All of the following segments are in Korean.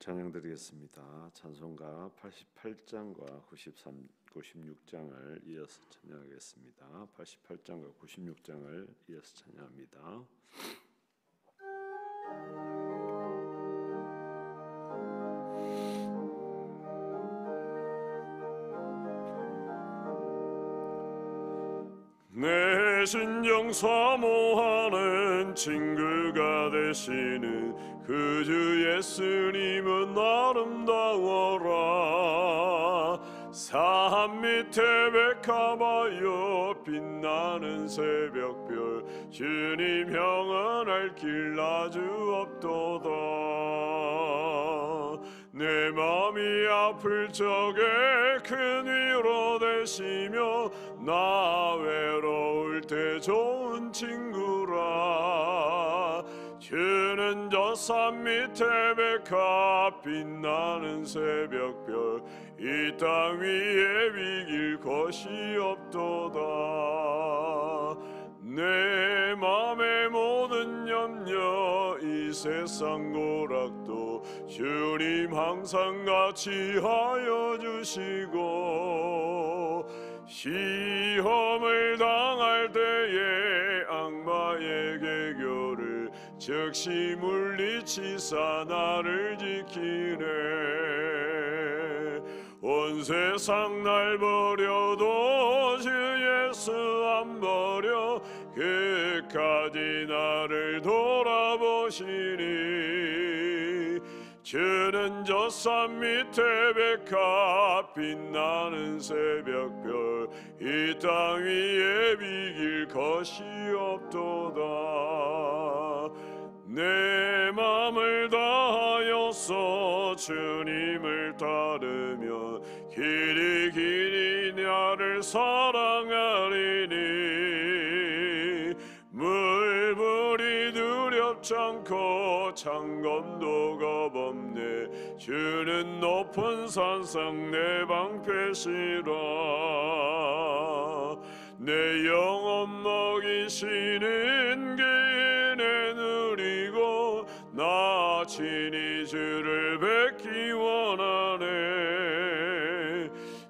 찬양드리겠습니다. 찬송가 88장과 96장을 이어서 찬양하겠습니다. 88장과 96장을 이어서 찬양합니다. 내 신령 사모하는 친구가 되시는 그 주 예수님은 아름다워라. 산 밑에 백합하여 빛나는 새벽별 주님 형은 알 길 아주 없도다. 내 맘이 아플 적에 큰 위로 되시며 나 외로울 때 좋은 친구라. 주는 저 산 밑에 백합 빛나는 새벽별 이 땅 위에 비길 것이 없도다. 내 맘의 모든 염려 이 세상 고락도 주님 항상 같이 하여 주시고 시험을 당할 때에 악마의 계교를 즉시 물리치사 나를 지키네. 온 세상 날 버려도 주 예수 안 버려 끝까지 나를 돌아보시니. 주는 저 산 밑에 백합 빛나는 새벽별 이 땅 위에 비길 것이 없도다. 내 맘을 다하여서 주님을 따르면 길이 길이 나를 사랑하리니. 물불이 두렵지 않고 창검도 겁없네. 주는 높은 산상 내 방패시라. 내 영혼 먹이시는 기인에 누리고 나 친히 주를 뵙기 원하네.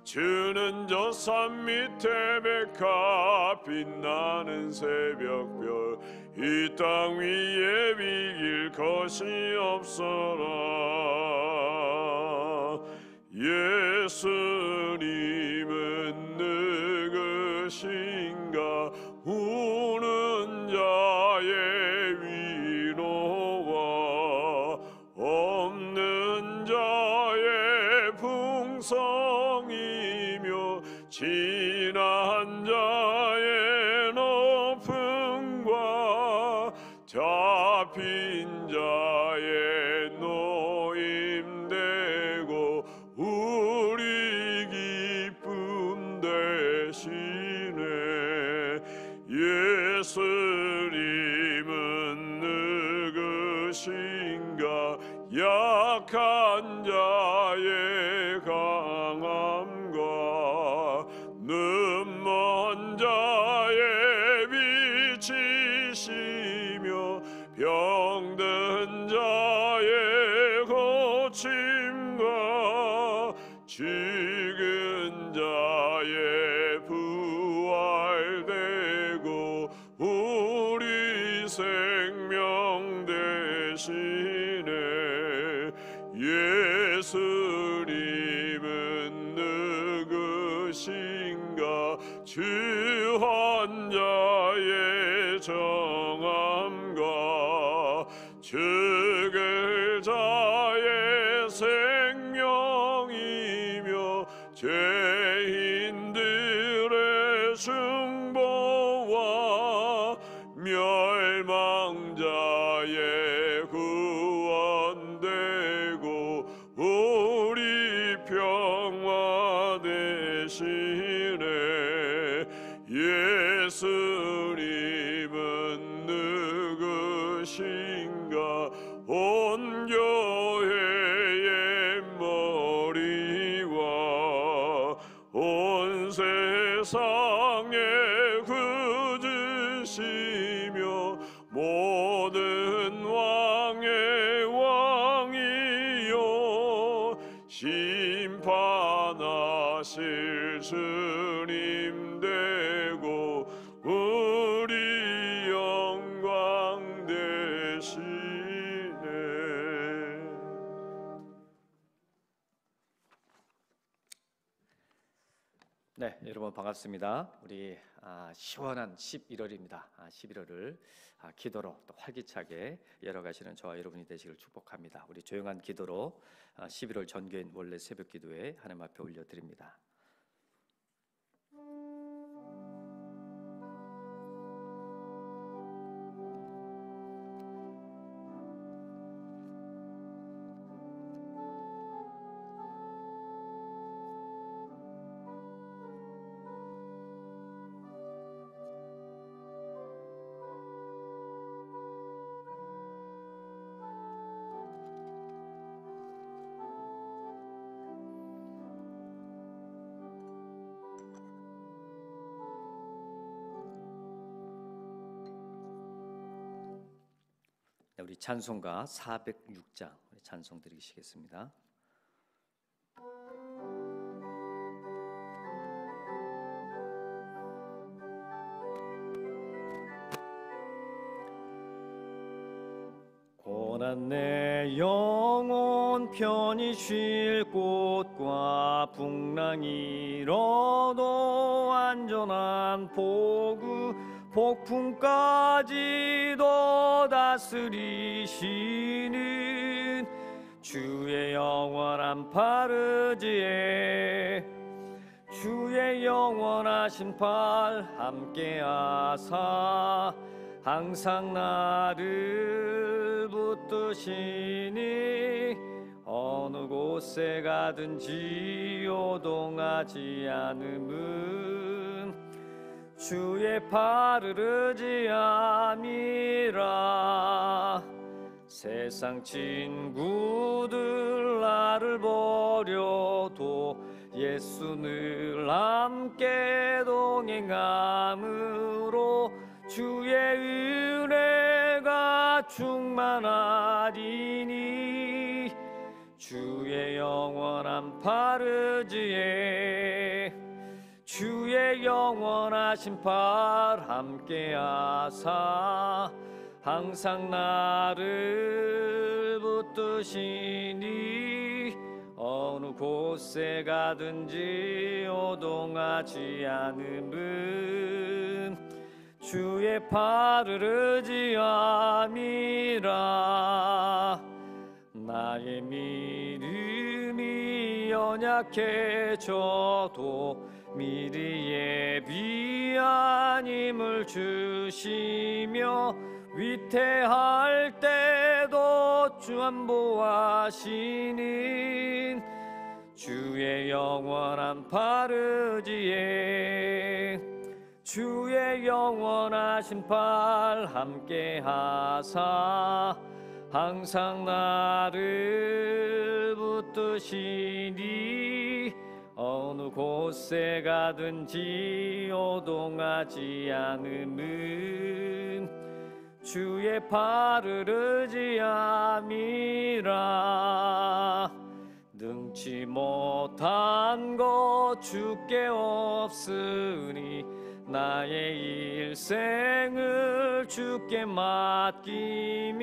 주는 저 산 밑에 백합 빛나는 새벽별 이 땅 위에 비길 것이 없어라. 예수님은 누구신가. 우는 자의 위로와 없는 자의 풍성이며 지난 자의 높음과 잡힌 자의 노임되고 우리 기쁨 되시네. 예수님은 누구신가. 약한 자의 강함과 눈먼 자의 빛이시며 병든 자의 고침과 죽은 자의 부활되고 우리 생명 되시네. 예수님은 누구신가. 주한 자의 정함과 죽을 자의 생명이며 죄인들의 중보와 멸망자의 구원되고 우리 평화 되시네. 예수님은 누구신가. 온 교회의 머리와 온 세상의 구주시며 모든 왕의 왕이요 사실 주님 되고 우리 영광 되시네. 네, 여러분 반갑습니다. 우리 시원한 11월입니다. 11월을 기도로 또 활기차게 열어가시는 저와 여러분이 되시길 축복합니다. 우리 조용한 기도로 11월 전교인 원래 새벽 기도에 하나님 앞에 올려드립니다. 우리 찬송가 406장 찬송 드리시겠습니다. 고난 내 영혼 편히 쉴 곳과 풍랑 일어도 안전한 보구 폭풍까지도 다스리시는 주의 영원한 파르지에 주의 영원하신 팔 함께하사 항상 나를 붙드시니 어느 곳에 가든지 요동하지 않음은 주의 팔을 의지함이라. 세상 친구들 나를 버려도 예수 늘 함께 동행함으로 주의 은혜가 충만하리니 주의 영원한 파르지에 주의 영원하신 팔 함께하사 항상 나를 붙드시니 어느 곳에 가든지 요동하지 않음은 주의 팔을 의지함이라. 나의 믿음이 연약해져도 미리 예비한 힘을 주시며 위태할 때도 주 안보하시는 주의 영원한 파르지에 주의 영원하신 팔 함께하사 항상 나를 붙드시니 어느 곳에 가든지 요동하지 않음은 주의 팔을 의지함이라. 능치 못한 것 주께 없으니 나의 일생을 주께 맡기면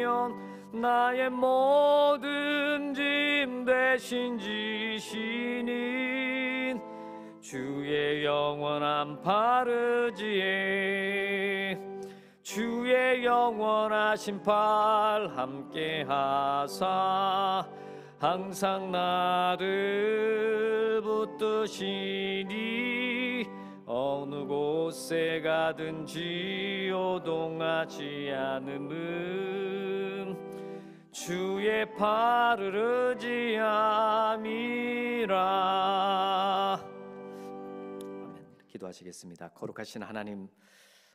나의 모든 짐 대신 지시는 주의 영원한 파르지에 주의 영원하신 팔 함께하사 항상 나를 붙드시니 어느 곳에 가든지 요동하지 않음은 주의 팔을 의지함이라. 아멘. 기도하시겠습니다. 거룩하신 하나님,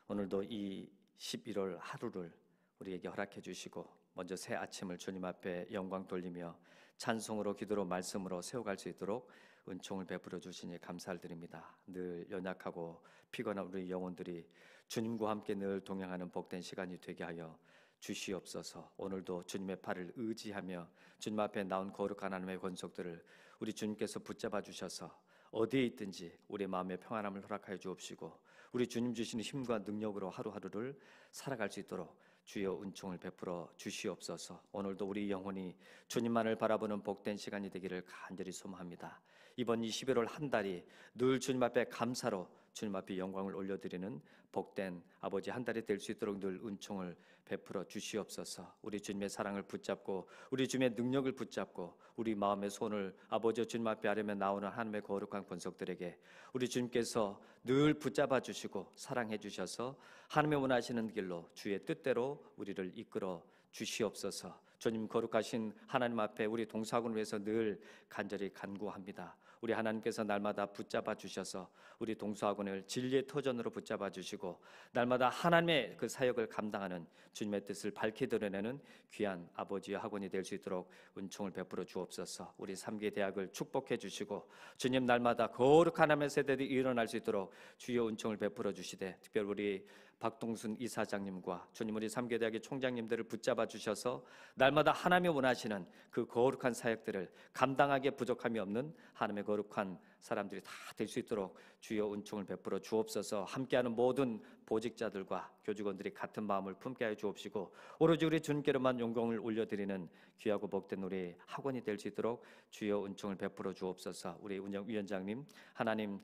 오늘도 이 11월 하루를 우리에게 허락해 주시고 먼저 새 아침을 주님 앞에 영광 돌리며 찬송으로 기도로 말씀으로 세워갈 수 있도록 은총을 베풀어 주시니 감사를 드립니다. 늘 연약하고 피곤한 우리 영혼들이 주님과 함께 늘 동행하는 복된 시간이 되게 하여 주시옵소서. 오늘도 주님의 팔을 의지하며 주님 앞에 나온 거룩한 하나님의 권속들을 우리 주님께서 붙잡아 주셔서 어디에 있든지 우리 마음의 평안함을 허락하여 주옵시고 우리 주님 주시는 힘과 능력으로 하루하루를 살아갈 수 있도록 주여 은총을 베풀어 주시옵소서. 오늘도 우리 영혼이 주님만을 바라보는 복된 시간이 되기를 간절히 소망합니다. 이번 11월 한 달이 늘 주님 앞에 감사로 주님 앞에 영광을 올려드리는 복된 아버지 한 달이 될 수 있도록 늘 은총을 베풀어 주시옵소서. 우리 주님의 사랑을 붙잡고 우리 주님의 능력을 붙잡고 우리 마음의 손을 아버지 주님 앞에 아뢰며 나오는 하나님의 거룩한 권속들에게 우리 주님께서 늘 붙잡아 주시고 사랑해 주셔서 하나님의 원하시는 길로 주의 뜻대로 우리를 이끌어 주시옵소서. 주님 거룩하신 하나님 앞에 우리 동사학원을 위해서 늘 간절히 간구합니다. 우리 하나님께서 날마다 붙잡아 주셔서 우리 동서학원을 진리의 터전으로 붙잡아 주시고 날마다 하나님의 그 사역을 감당하는 주님의 뜻을 밝히 드러내는 귀한 아버지의 학원이 될 수 있도록 은총을 베풀어 주옵소서. 우리 3개 대학을 축복해 주시고 주님 날마다 거룩한 하나님의 세대들이 일어날 수 있도록 주여 은총을 베풀어 주시되 특별히 우리 박동순 이사장님과 주님 우리 3개 대학의 총장님들을 붙잡아 주셔서 날마다 하나님이 원하시는 그 거룩한 사역들을 감당하기에 부족함이 없는 하나님의 거룩한 사람들이 다 될 수 있도록 주여 은총을 베풀어 주옵소서. 함께하는 모든 보직자들과 교직원들이 같은 마음을 품게 하여 주옵시고 오로지 우리 주님께로만 영광을 올려드리는 귀하고 복된 우리 학원이 될 수 있도록 주여 은총을 베풀어 주옵소서. 우리 운영위원장님 하나님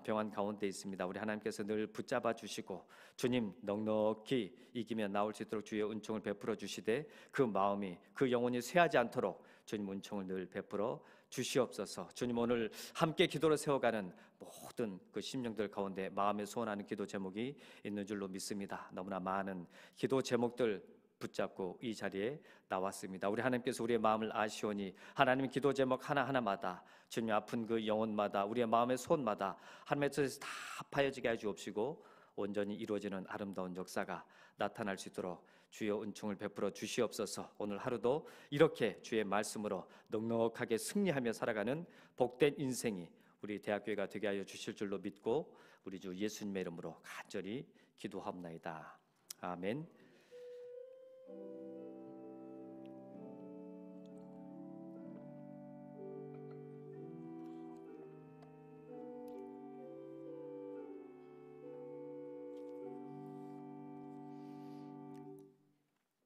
병환 가운데 있습니다. 우리 하나님께서 늘 붙잡아 주시고 주님 넉넉히 이기며 나올 수 있도록 주여 은총을 베풀어 주시되 그 마음이 그 영혼이 쇠하지 않도록 주님 은총을 늘 베풀어 주시옵소서. 주님 오늘 함께 기도로 세워가는 모든 그 심령들 가운데 마음에 소원하는 기도 제목이 있는 줄로 믿습니다. 너무나 많은 기도 제목들 붙잡고 이 자리에 나왔습니다. 우리 하나님께서 우리의 마음을 아시오니 하나님 기도 제목 하나하나마다 주님 아픈 그 영혼마다 우리의 마음의 손마다 하나님의 뜻에서 다 파여지게 해 주옵시고 온전히 이루어지는 아름다운 역사가 나타날 수 있도록 주여 은총을 베풀어 주시옵소서. 오늘 하루도 이렇게 주의 말씀으로 넉넉하게 승리하며 살아가는 복된 인생이 우리 대학교회가 되게 하여 주실 줄로 믿고 우리 주 예수님의 이름으로 간절히 기도하옵나이다. 아멘.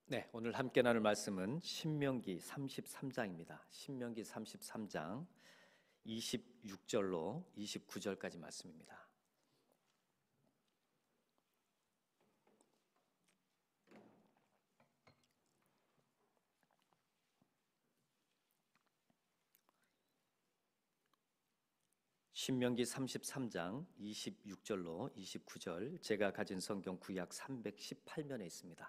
네, 오늘 함께 나눌 말씀은 신명기 33장입니다. 신명기 33장 26절로 29절까지 말씀입니다. 신명기 33장 26절로 29절 제가 가진 성경 구약 318면에 있습니다.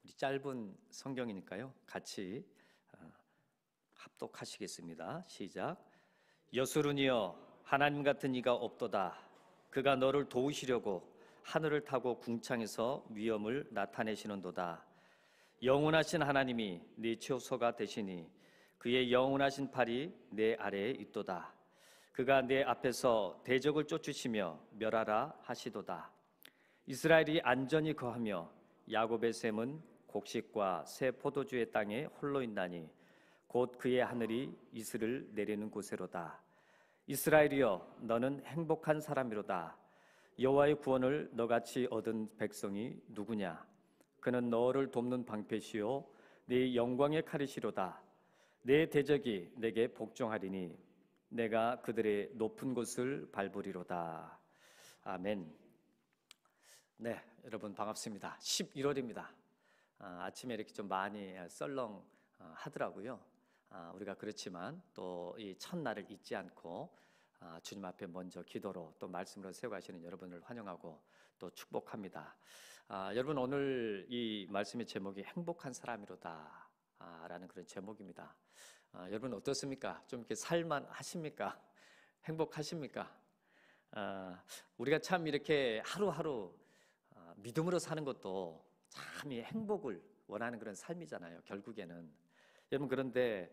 우리 짧은 성경이니까요. 같이 합독하시겠습니다. 시작. 여수르니여 하나님 같은 이가 없도다. 그가 너를 도우시려고 하늘을 타고 궁창에서 위엄을 나타내시는도다. 영원하신 하나님이 네 최소가 되시니 그의 영원하신 팔이 내 아래에 있도다. 그가 내 앞에서 대적을 쫓으시며 멸하라 하시도다. 이스라엘이 안전히 거하며 야곱의 샘은 곡식과 새 포도주의 땅에 홀로 있나니 곧 그의 하늘이 이슬을 내리는 곳에로다. 이스라엘이여 너는 행복한 사람이로다. 여호와의 구원을 너같이 얻은 백성이 누구냐? 그는 너를 돕는 방패시요 네 영광의 칼이시로다. 내 대적이 내게 복종하리니 내가 그들의 높은 곳을 밟으리로다. 아멘. 네, 여러분 반갑습니다. 11월입니다. 아침에 이렇게 좀 많이 썰렁 하더라고요. 우리가 그렇지만 또 이 첫날을 잊지 않고 주님 앞에 먼저 기도로 또 말씀으로 세워가시는 여러분을 환영하고 또 축복합니다. 여러분 오늘 이 말씀의 제목이 행복한 사람이로다 라는 그런 제목입니다. 여러분 어떻습니까? 좀 이렇게 살만 하십니까? 행복하십니까? 우리가 참 이렇게 하루하루 믿음으로 사는 것도 참 이 행복을 원하는 그런 삶이잖아요. 결국에는 여러분 그런데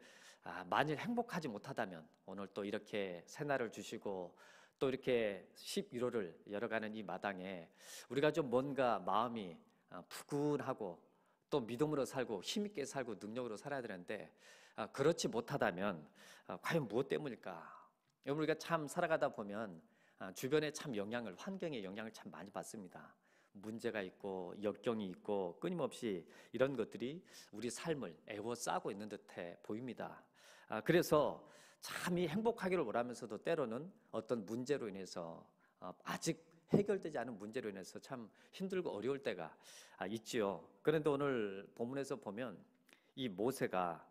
만일 행복하지 못하다면 오늘 또 이렇게 새날을 주시고 또 이렇게 11월을 열어가는 이 마당에 우리가 좀 뭔가 마음이 푸근하고 또 믿음으로 살고 힘있게 살고 능력으로 살아야 되는데 그렇지 못하다면 과연 무엇 때문일까? 여러분, 우리가 참 살아가다 보면 주변에 참 환경의 영향을 참 많이 받습니다. 문제가 있고 역경이 있고 끊임없이 이런 것들이 우리 삶을 애워싸고 있는 듯해 보입니다. 그래서 참 이 행복하기를 원하면서도 때로는 어떤 문제로 인해서 아직 해결되지 않은 문제로 인해서 참 힘들고 어려울 때가 있지요. 그런데 오늘 본문에서 보면 이 모세가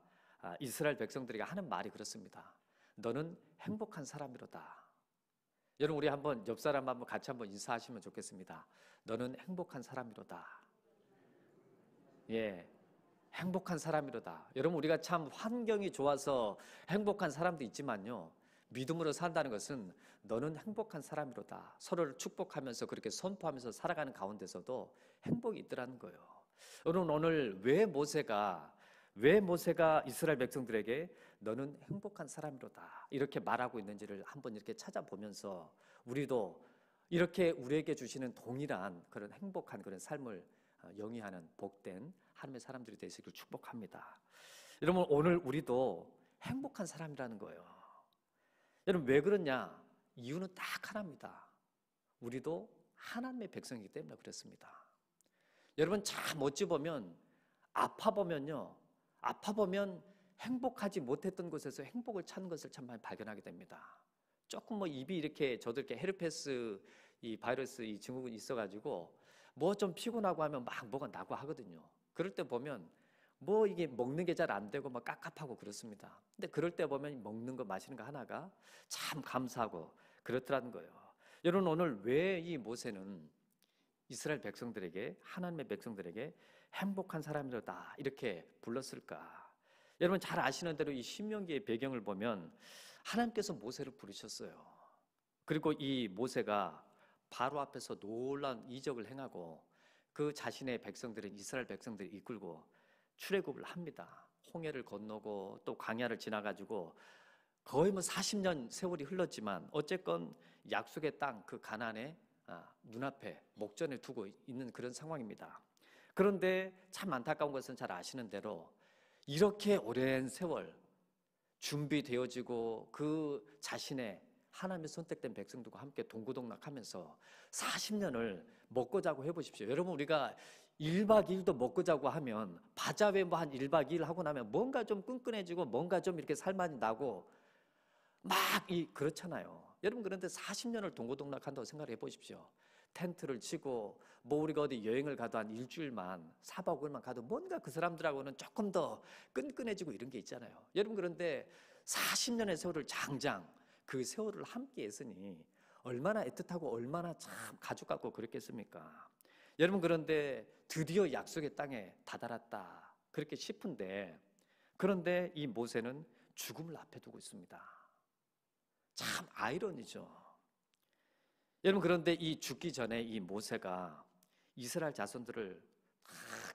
이스라엘 백성들에게 하는 말이 그렇습니다. 너는 행복한 사람이로다. 여러분, 우리 한번 옆 사람 한번 같이 한번 인사하시면 좋겠습니다. 너는 행복한 사람이로다. 예, 행복한 사람이로다. 여러분, 우리가 참 환경이 좋아서 행복한 사람도 있지만요, 믿음으로 산다는 것은 너는 행복한 사람이로다. 서로를 축복하면서 그렇게 선포하면서 살아가는 가운데서도 행복이 있더라는 거예요. 여러분, 오늘 왜 모세가 이스라엘 백성들에게 너는 행복한 사람이로다 이렇게 말하고 있는지를 한번 이렇게 찾아보면서 우리도 이렇게 우리에게 주시는 동일한 그런 행복한 그런 삶을 영위하는 복된 하나님의 사람들이 되시길 축복합니다. 여러분, 오늘 우리도 행복한 사람이라는 거예요. 여러분, 왜 그러냐? 이유는 딱 하나입니다. 우리도 하나님의 백성이기 때문에 그렇습니다. 여러분, 참 어찌 보면 아파 보면 행복하지 못했던 곳에서 행복을 찾는 것을 참 많이 발견하게 됩니다. 조금 입이 이렇게 저도 이렇게 헤르페스 이 바이러스 이 증후군이 있어가지고 뭐 좀 피곤하고 하면 막 뭐가 나고 하거든요. 그럴 때 보면 이게 먹는 게 잘 안 되고 막 깝깝하고 그렇습니다. 근데 그럴 때 보면 먹는 거 마시는 거 하나가 참 감사하고 그렇더라는 거예요. 여러분, 오늘 왜 이 모세는 이스라엘 백성들에게 하나님의 백성들에게 행복한 사람이로다 이렇게 불렀을까? 여러분, 잘 아시는 대로 이 신명기의 배경을 보면 하나님께서 모세를 부르셨어요. 그리고 이 모세가 바로 앞에서 놀라운 이적을 행하고 그 자신의 백성들은 이스라엘 백성들을 이끌고 출애굽을 합니다. 홍해를 건너고 또 광야를 지나가지고 거의 40년 세월이 흘렀지만 어쨌건 약속의 땅 그 가나안의 눈앞에 목전에 두고 있는 그런 상황입니다. 그런데 참 안타까운 것은 잘 아시는 대로 이렇게 오랜 세월 준비되어지고 그 자신의 하나님의 선택된 백성들과 함께 동고동락하면서 40년을 먹고 자고 해보십시오. 여러분, 우리가 1박 2일도 먹고 자고 하면 바자회 한 1박 2일 하고 나면 뭔가 좀 끈끈해지고 뭔가 좀 이렇게 살맛이 나고 그렇잖아요. 여러분, 그런데 40년을 동고동락한다고 생각해 보십시오. 텐트를 치고 우리가 어디 여행을 가도 한 일주일만 4박 5일만 가도 뭔가 그 사람들하고는 조금 더 끈끈해지고 이런 게 있잖아요. 여러분, 그런데 40년의 세월을 장장 그 세월을 함께 했으니 얼마나 애틋하고 얼마나 참 가족 같고 그랬겠습니까? 여러분, 그런데 드디어 약속의 땅에 다다랐다 그렇게 싶은데, 그런데 이 모세는 죽음을 앞에 두고 있습니다. 참 아이러니죠. 여러분, 그런데 이 죽기 전에 이 모세가 이스라엘 자손들을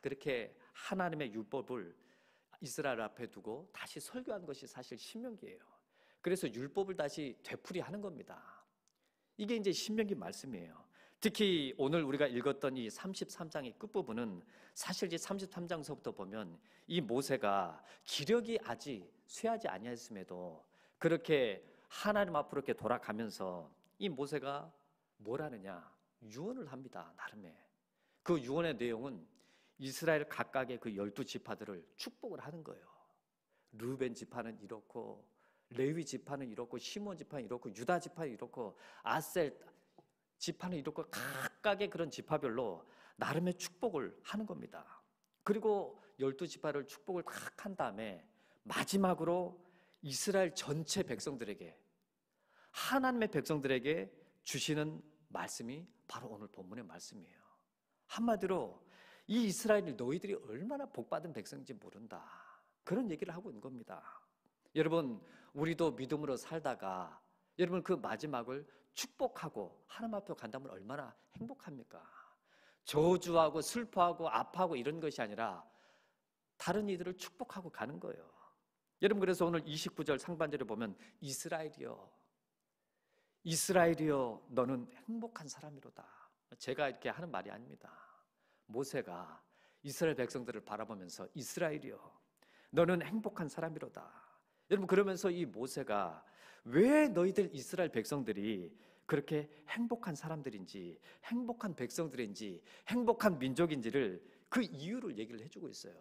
그렇게 하나님의 율법을 이스라엘 앞에 두고 다시 설교한 것이 사실 신명기예요. 그래서 율법을 다시 되풀이하는 겁니다. 이게 이제 신명기 말씀이에요. 특히 오늘 우리가 읽었던 이 33장의 끝부분은 사실 이제 33장서부터 보면 이 모세가 기력이 아직 쇠하지 아니했음에도 그렇게 하나님 앞으로 이렇게 돌아가면서 이 모세가 뭘 하느냐? 유언을 합니다. 나름의. 그 유언의 내용은 이스라엘 각각의 그 12지파들을 축복을 하는 거예요. 르벤 지파는 이렇고 레위 지파는 이렇고 시몬 지파는 이렇고 유다 지파는 이렇고 아셀 지파는 이렇고 각각의 그런 지파별로 나름의 축복을 하는 겁니다. 그리고 12지파를 축복을 딱 한 다음에 마지막으로 이스라엘 전체 백성들에게 하나님의 백성들에게 주시는 말씀이 바로 오늘 본문의 말씀이에요. 한마디로 이 이스라엘이 너희들이 얼마나 복받은 백성인지 모른다 그런 얘기를 하고 있는 겁니다. 여러분, 우리도 믿음으로 살다가 여러분 그 마지막을 축복하고 하나님 앞에 간다면 얼마나 행복합니까? 저주하고 슬퍼하고 아파하고 이런 것이 아니라 다른 이들을 축복하고 가는 거예요. 여러분, 그래서 오늘 29절 상반절에 보면 이스라엘이여 너는 행복한 사람이로다. 제가 이렇게 하는 말이 아닙니다. 모세가 이스라엘 백성들을 바라보면서 이스라엘이여 너는 행복한 사람이로다. 여러분, 그러면서 이 모세가 왜 너희들 이스라엘 백성들이 그렇게 행복한 사람들인지, 행복한 백성들인지, 행복한 민족인지를 그 이유를 얘기를 해주고 있어요.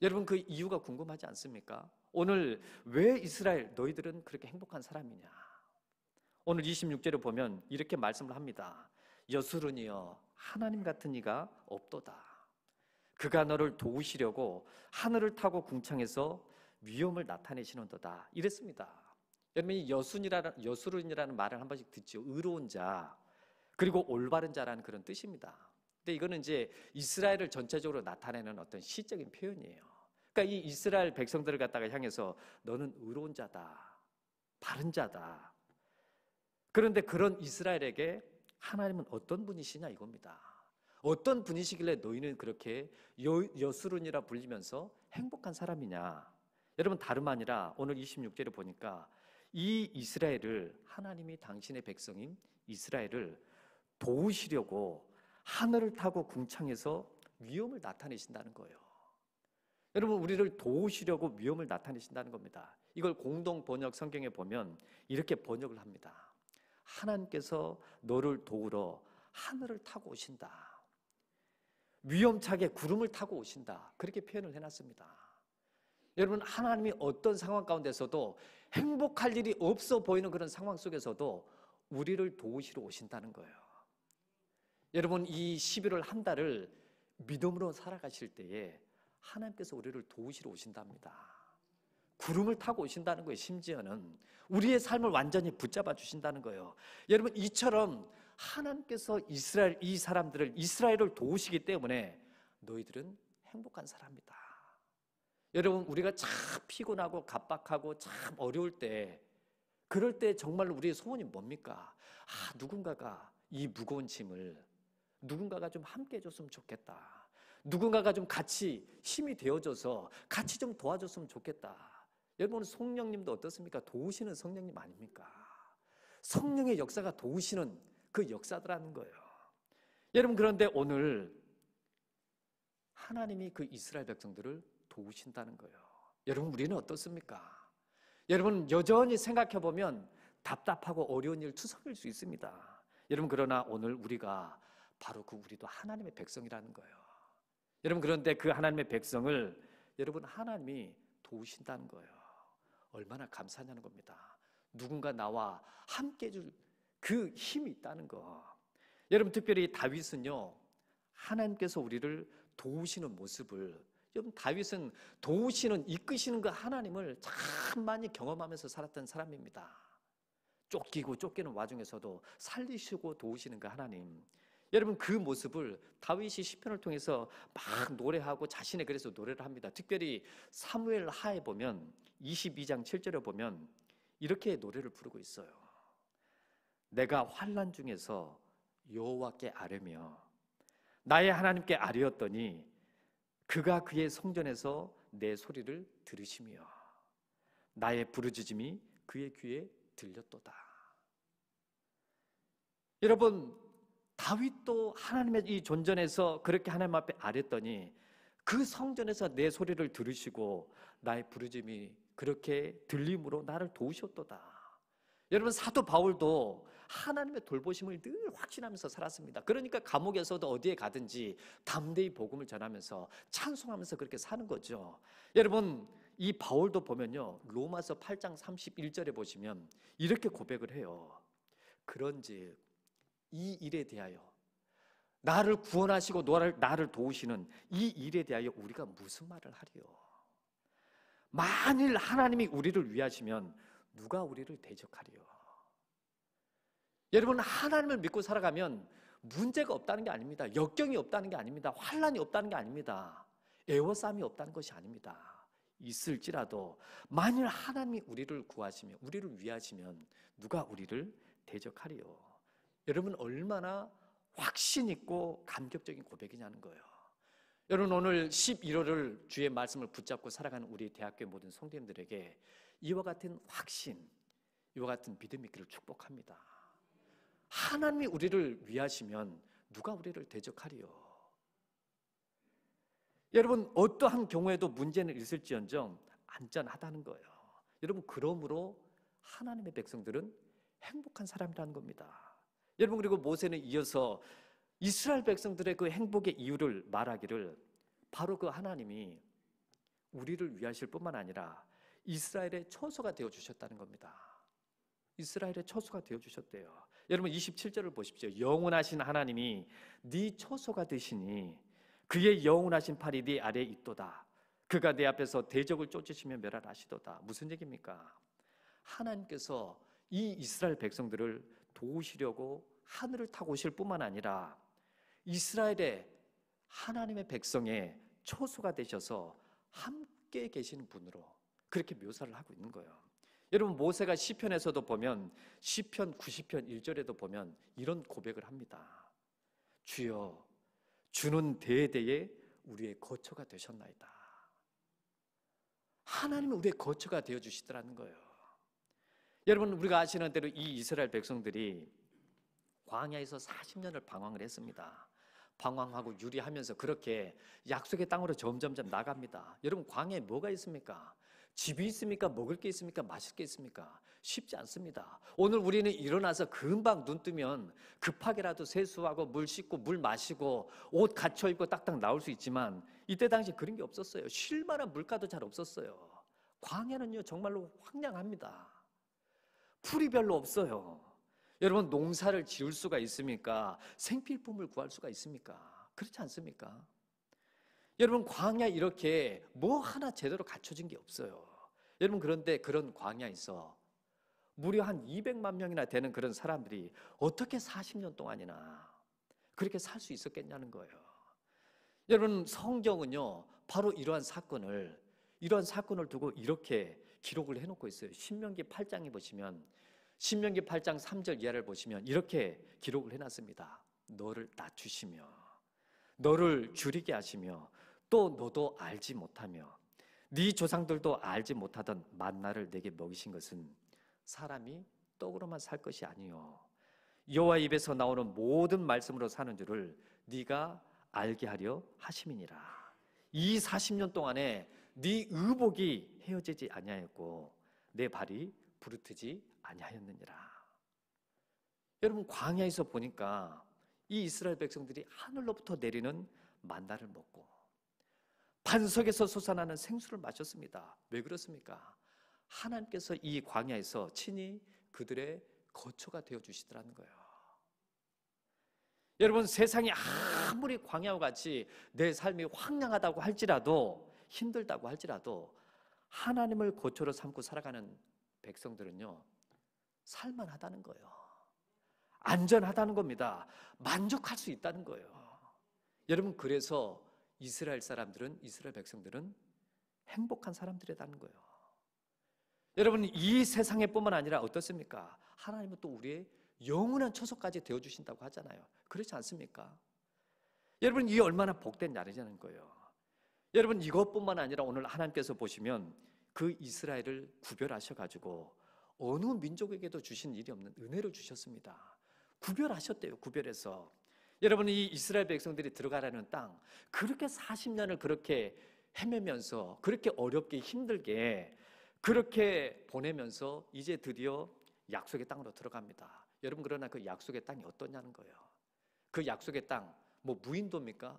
여러분, 그 이유가 궁금하지 않습니까? 오늘 왜 이스라엘 너희들은 그렇게 행복한 사람이냐? 오늘 26절에 보면 이렇게 말씀을 합니다. 여수론이여 하나님 같은 이가 없도다. 그가 너를 도우시려고 하늘을 타고 궁창에서 위엄을 나타내시는도다. 이랬습니다. 여러분, 이 여수론이라는 말을 한 번씩 듣죠. 의로운 자, 그리고 올바른 자라는 그런 뜻입니다. 근데 이거는 이제 이스라엘을 전체적으로 나타내는 어떤 시적인 표현이에요. 그러니까 이 이스라엘 백성들을 갖다가 향해서 너는 의로운 자다, 바른 자다. 그런데 그런 이스라엘에게 하나님은 어떤 분이시냐 이겁니다. 어떤 분이시길래 너희는 그렇게 여수론이라 불리면서 행복한 사람이냐? 여러분, 다름 아니라 오늘 26절에 보니까 이 이스라엘을, 하나님이 당신의 백성인 이스라엘을 도우시려고 하늘을 타고 궁창에서 위엄을 나타내신다는 거예요. 여러분, 우리를 도우시려고 위엄을 나타내신다는 겁니다. 이걸 공동 번역 성경에 보면 이렇게 번역을 합니다. 하나님께서 너를 도우러 하늘을 타고 오신다. 위엄차게 구름을 타고 오신다. 그렇게 표현을 해놨습니다. 여러분, 하나님이 어떤 상황 가운데서도 행복할 일이 없어 보이는 그런 상황 속에서도 우리를 도우시러 오신다는 거예요. 여러분, 이 11월 한 달을 믿음으로 살아가실 때에 하나님께서 우리를 도우시러 오신답니다. 구름을 타고 오신다는 거예요. 심지어는 우리의 삶을 완전히 붙잡아 주신다는 거예요. 여러분, 이처럼 하나님께서 이 사람들을, 이스라엘을 도우시기 때문에 너희들은 행복한 사람이다. 여러분, 우리가 참 피곤하고 갑박하고 참 어려울 때, 그럴 때 정말 우리의 소원이 뭡니까? 누군가가 이 무거운 짐을 누군가가 좀 함께 해줬으면 좋겠다. 누군가가 좀 같이 힘이 되어줘서 같이 좀 도와줬으면 좋겠다. 여러분, 성령님도 어떻습니까? 도우시는 성령님 아닙니까? 성령의 역사가 도우시는 그 역사들하는 거예요. 여러분, 그런데 오늘 하나님이 그 이스라엘 백성들을 도우신다는 거예요. 여러분, 우리는 어떻습니까? 여러분, 여전히 생각해보면 답답하고 어려운 일 투성일 수 있습니다. 여러분, 그러나 오늘 우리가 바로 우리도 하나님의 백성이라는 거예요. 여러분, 그런데 그 하나님의 백성을 여러분, 하나님이 도우신다는 거예요. 얼마나 감사하냐는 겁니다. 누군가 나와 함께 해줄 그 힘이 있다는 거. 여러분, 특별히 다윗은요, 하나님께서 우리를 도우시는 모습을, 여러분, 다윗은 도우시는, 이끄시는 그 하나님을 참 많이 경험하면서 살았던 사람입니다. 쫓기고 쫓기는 와중에서도 살리시고 도우시는 그 하나님. 여러분, 그 모습을 다윗이 시편을 통해서 막 노래하고 자신의 그래서 노래를 합니다. 특별히 사무엘 하에 보면 22장 7절에 보면 이렇게 노래를 부르고 있어요. 내가 환난 중에서 여호와께 아뢰며 나의 하나님께 아뢰었더니 그가 그의 성전에서 내 소리를 들으시며 나의 부르짖음이 그의 귀에 들렸도다. 여러분, 다윗도 하나님의 이 존전에서 그렇게 하나님 앞에 아뢰었더니 그 성전에서 내 소리를 들으시고 나의 부르짖음이 그렇게 들림으로 나를 도우셨도다. 여러분, 사도 바울도 하나님의 돌보심을 늘 확신하면서 살았습니다. 그러니까 감옥에서도 어디에 가든지 담대히 복음을 전하면서 찬송하면서 그렇게 사는 거죠. 여러분, 이 바울도 보면요, 로마서 8장 31절에 보시면 이렇게 고백을 해요. 그런즉 이 일에 대하여, 나를 구원하시고 나를 도우시는 이 일에 대하여 우리가 무슨 말을 하리요? 만일 하나님이 우리를 위하시면 누가 우리를 대적하리요? 여러분, 하나님을 믿고 살아가면 문제가 없다는 게 아닙니다. 역경이 없다는 게 아닙니다. 환난이 없다는 게 아닙니다. 애워싸움이 없다는 것이 아닙니다. 있을지라도 만일 하나님이 우리를 구하시면, 우리를 위하시면 누가 우리를 대적하리요? 여러분, 얼마나 확신 있고 감격적인 고백이냐는 거예요. 여러분, 오늘 11월을 주의 말씀을 붙잡고 살아가는 우리 대학교의 모든 성도님들에게 이와 같은 확신, 이와 같은 믿음이 있기를 축복합니다. 하나님이 우리를 위하시면 누가 우리를 대적하리요? 여러분, 어떠한 경우에도 문제는 있을지언정 안전하다는 거예요. 여러분, 그러므로 하나님의 백성들은 행복한 사람이라는 겁니다. 여러분, 그리고 모세는 이어서 이스라엘 백성들의 그 행복의 이유를 말하기를 바로 그 하나님이 우리를 위하실 뿐만 아니라 이스라엘의 처소가 되어주셨다는 겁니다. 이스라엘의 처소가 되어주셨대요. 여러분 27절을 보십시오. 영원하신 하나님이 네 처소가 되시니 그의 영원하신 팔이 네 아래에 있도다. 그가 내 앞에서 대적을 쫓으시며 멸하시도다. 무슨 얘기입니까? 하나님께서 이 이스라엘 백성들을 도우시려고 하늘을 타고 오실 뿐만 아니라 이스라엘의 하나님의 백성의 처소가 되셔서 함께 계시는 분으로 그렇게 묘사를 하고 있는 거예요. 여러분 모세가 시편에서도 보면 시편 90편 1절에도 보면 이런 고백을 합니다. 주여 주는 대대에 우리의 거처가 되셨나이다. 하나님은 우리의 거처가 되어주시더라는 거예요. 여러분 우리가 아시는 대로 이 이스라엘 백성들이 광야에서 40년을 방황을 했습니다. 방황하고 유리하면서 그렇게 약속의 땅으로 점점점 나갑니다. 여러분 광야에 뭐가 있습니까? 집이 있습니까? 먹을 게 있습니까? 마실 게 있습니까? 쉽지 않습니다. 오늘 우리는 일어나서 금방 눈 뜨면 급하게라도 세수하고 물 씻고 물 마시고 옷 갖춰 입고 딱딱 나올 수 있지만 이때 당시 그런 게 없었어요. 쉴 만한 물가도 잘 없었어요. 광야는요 정말로 황량합니다. 풀이 별로 없어요. 여러분 농사를 지을 수가 있습니까? 생필품을 구할 수가 있습니까? 그렇지 않습니까? 여러분 광야 이렇게 뭐 하나 제대로 갖춰진 게 없어요. 여러분 그런데 그런 광야에서 무려 한 200만 명이나 되는 그런 사람들이 어떻게 40년 동안이나 그렇게 살 수 있었겠냐는 거예요. 여러분 성경은요 바로 이러한 사건을 두고 이렇게 기록을 해놓고 있어요. 신명기 8장에 보시면 신명기 8장 3절 이하를 보시면 이렇게 기록을 해놨습니다. 너를 낮추시며 너를 줄이게 하시며 또 너도 알지 못하며 네 조상들도 알지 못하던 만나를 내게 먹이신 것은 사람이 떡으로만 살 것이 아니요 여호와 입에서 나오는 모든 말씀으로 사는 줄을 네가 알게 하려 하심이니라. 이 40년 동안에 네 의복이 헤어지지 아니하였고 내 발이 부르트지 아니하였느니라. 여러분 광야에서 보니까 이 이스라엘 백성들이 하늘로부터 내리는 만나를 먹고 반석에서 솟아나는 생수를 마셨습니다. 왜 그렇습니까? 하나님께서 이 광야에서 친히 그들의 거처가 되어주시더라는 거예요. 여러분 세상이 아무리 광야와 같이 내 삶이 황량하다고 할지라도 힘들다고 할지라도 하나님을 거처로 삼고 살아가는 백성들은요 살만하다는 거예요. 안전하다는 겁니다. 만족할 수 있다는 거예요. 여러분 그래서 이스라엘 백성들은 행복한 사람들이라는 거예요. 여러분 이 세상에 뿐만 아니라 어떻습니까? 하나님은 또 우리의 영원한 처소까지 되어주신다고 하잖아요. 그렇지 않습니까? 여러분 이게 얼마나 복된 날이라는 거예요. 여러분 이것뿐만 아니라 오늘 하나님께서 보시면 그 이스라엘을 구별하셔가지고 어느 민족에게도 주신 일이 없는 은혜를 주셨습니다. 구별하셨대요. 구별해서 여러분 이 이스라엘 백성들이 들어가라는 땅 그렇게 40년을 그렇게 헤매면서 그렇게 어렵게 힘들게 그렇게 보내면서 이제 드디어 약속의 땅으로 들어갑니다. 여러분 그러나 그 약속의 땅이 어떠냐는 거예요. 그 약속의 땅 뭐 무인도입니까?